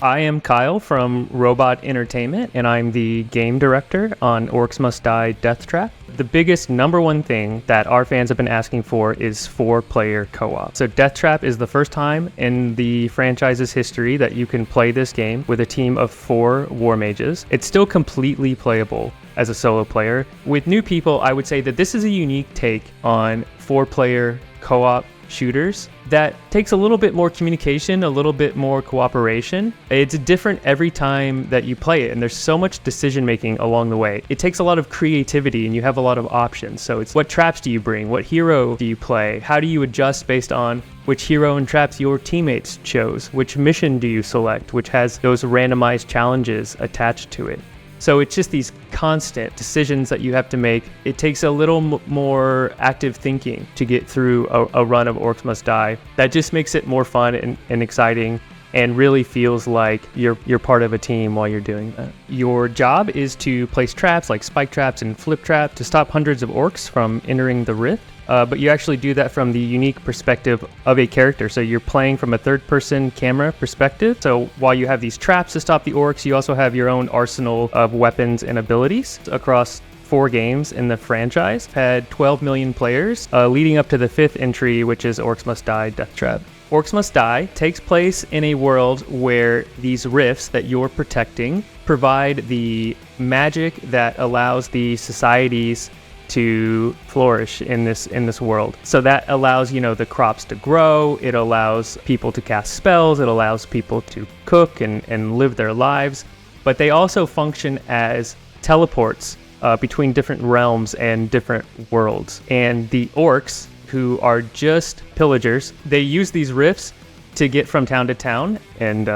I am Kyle from Robot Entertainment, and I'm the game director on Orcs Must Die Deathtrap. The biggest number one thing that our fans have been asking for is 4-player co-op. So Deathtrap is the first time in the franchise's history that you can play this game with a team of 4 war mages. It's still completely playable as a solo player. With new people, I would say that this is a unique take on 4-player co-op shooters that takes a little bit more communication, a little bit more cooperation. It's different every time that you play it, and there's so much decision making along the way. It takes a lot of creativity and you have a lot of options. So it's what traps do you bring? What hero do you play? How do you adjust based on which hero and traps your teammates chose? Which mission do you select, which has those randomized challenges attached to it? So it's just these constant decisions that you have to make. It takes a little more active thinking to get through a run of Orcs Must Die. That just makes it more fun and exciting, and really feels like you're part of a team while you're doing that. Your job is to place traps like spike traps and flip trap to stop hundreds of orcs from entering the rift. But you actually do that from the unique perspective of a character. So you're playing from a third-person camera perspective. So while you have these traps to stop the orcs, you also have your own arsenal of weapons and abilities across 4 games in the franchise. Had 12 million players, leading up to the 5th entry, which is Orcs Must Die Deathtrap. Orcs Must Die takes place in a world where these rifts that you're protecting provide the magic that allows the societies to flourish in this world. So that allows, the crops to grow, it allows people to cast spells, it allows people to cook and live their lives, but they also function as teleports between different realms and different worlds. And the orcs, who are just pillagers, they use these rifts to get from town to town and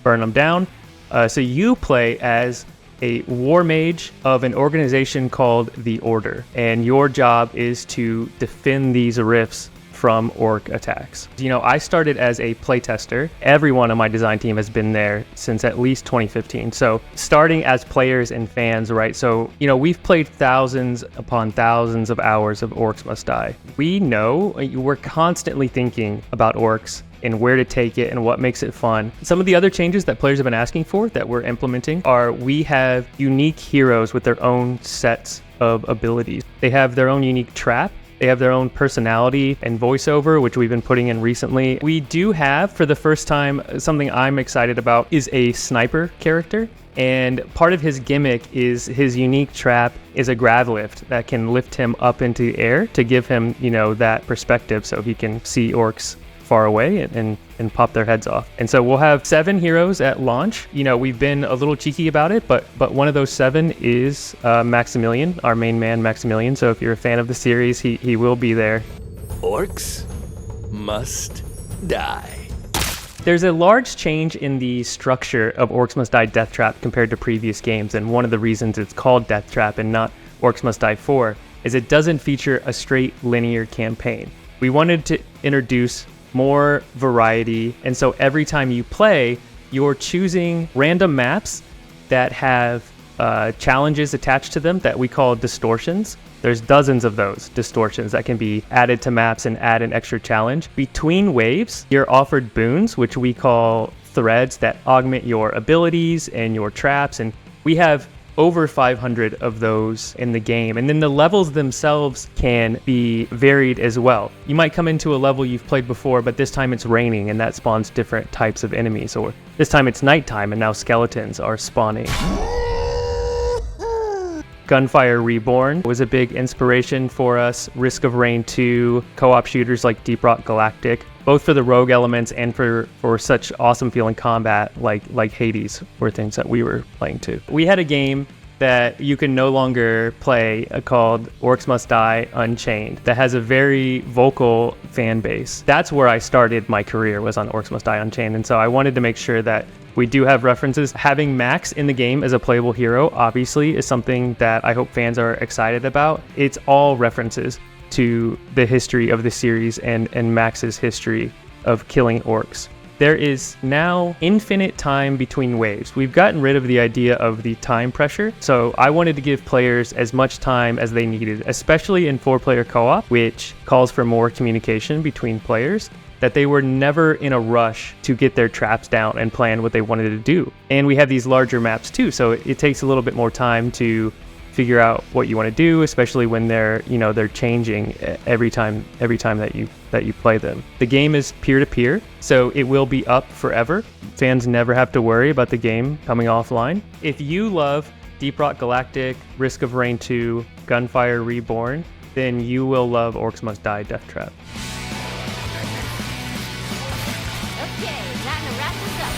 burn them down. So you play as a war mage of an organization called the Order, and your job is to defend these rifts from orc attacks. I started as a playtester. Everyone on my design team has been there since at least 2015. So starting as players and fans, right? So, we've played thousands upon thousands of hours of Orcs Must Die. We know we're constantly thinking about orcs and where to take it and what makes it fun. Some of the other changes that players have been asking for that we're implementing are we have unique heroes with their own sets of abilities. They have their own unique trap. They have their own personality and voiceover, which we've been putting in recently. We do have, for the first time, something I'm excited about is a sniper character. And part of his gimmick is his unique trap is a grav lift that can lift him up into the air to give him, that perspective so he can see orcs far away and pop their heads off. And so we'll have 7 heroes at launch. We've been a little cheeky about it, but one of those 7 is Maximilian, our main man, Maximilian. So if you're a fan of the series, he will be there. Orcs Must Die. There's a large change in the structure of Orcs Must Die Deathtrap compared to previous games, and one of the reasons it's called Deathtrap and not Orcs Must Die 4 is it doesn't feature a straight linear campaign. We wanted to introduce more variety, and so every time you play, you're choosing random maps that have challenges attached to them that we call distortions. There's dozens of those distortions that can be added to maps and add an extra challenge. Between waves, you're offered boons, which we call threads, that augment your abilities and your traps, and we have over 500 of those in the game. And then the levels themselves can be varied as well. You might come into a level you've played before, but this time it's raining and that spawns different types of enemies. Or this time it's nighttime and now skeletons are spawning. Gunfire Reborn was a big inspiration for us. Risk of Rain 2, co-op shooters like Deep Rock Galactic, both for the rogue elements and for such awesome feeling combat like Hades were things that we were playing too. We had a game that you can no longer play called Orcs Must Die Unchained that has a very vocal fan base. That's where I started my career, was on Orcs Must Die Unchained, and so I wanted to make sure that we do have references. Having Max in the game as a playable hero obviously is something that I hope fans are excited about. It's all references to the history of the series and Max's history of killing orcs. There is now infinite time between waves. We've gotten rid of the idea of the time pressure, so I wanted to give players as much time as they needed, especially in 4-player co-op, which calls for more communication between players, that they were never in a rush to get their traps down and plan what they wanted to do. And we have these larger maps too, so it takes a little bit more time to figure out what you want to do, especially when they're changing every time that you play them. The game is peer-to-peer, so it will be up forever. Fans never have to worry about the game coming offline. If you love Deep Rock Galactic, Risk of Rain 2, Gunfire Reborn, then you will love Orcs Must Die Deathtrap. Okay, time to wrap this up.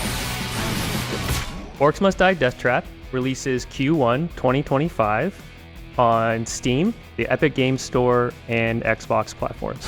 Orcs Must Die Deathtrap releases Q1 2025 on Steam, the Epic Games Store, and Xbox platforms.